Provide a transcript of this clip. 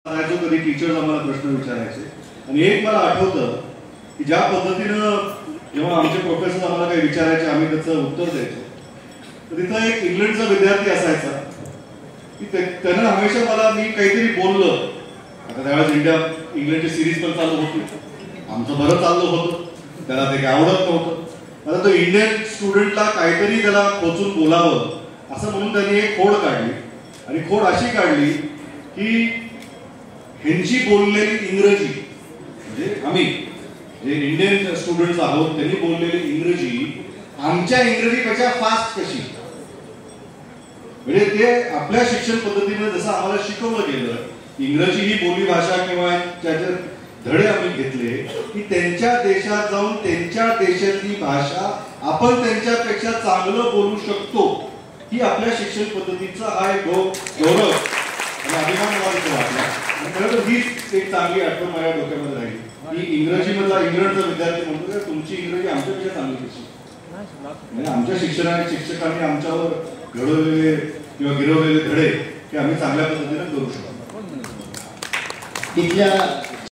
कधी टीचर्स आम्हाला प्रश्न विचारायचे आणि एक मला आठवतं की ज्या पद्धतीनं जेव्हा आमचे प्रोफेसर आम्हाला काही विचारायचे आम्ही त्याचं उत्तर द्यायचो, तर तिथं एक इंग्लंडचा विद्यार्थी असायचा की त्यानं हमेशा मला मी काहीतरी बोललं, आता त्यावेळेस इंडिया इंग्लंडची सिरीज पण चालू होती, आमचं बरं चाललं होतं, त्याला ते काय आवडत नव्हतं. आता तो इंडियन स्टुडंटला काहीतरी त्याला खोचून बोलावं असं म्हणून त्यांनी एक खोड काढली आणि खोड अशी काढली की ह्यांची बोललेली इंग्रजी म्हणजे आम्ही जे इंडियन स्टुडंट्स आहोत त्यांनी बोललेली इंग्रजी आमच्या इंग्रजीपेक्षा फास्ट कशी, म्हणजे ते आपल्या शिक्षण पद्धतीने जसं आम्हाला शिकवलं गेलं इंग्रजी ही बोली भाषा किंवा त्याचे धडे आम्ही घेतले की त्यांच्या देशात जाऊन त्यांच्या देशातली भाषा आपण त्यांच्यापेक्षा चांगलं बोलू शकतो ही आपल्या शिक्षण पद्धतीचा हा एक गौरव आणि अभिमान मला वाटला. आणि खरं तर हीच एक चांगली आठवण माझ्या डोक्यामध्ये राहिली की इंग्रजीमधला इंग्लंडचा विद्यार्थी म्हणतो की तुमची इंग्रजी आमच्यापेक्षा चांगली कशी, म्हणजे आमच्या शिक्षकांनी आमच्यावर घडवलेले किंवा गिरवलेले धडे की आम्ही चांगल्या पद्धतीने करू शकतो. तिथल्या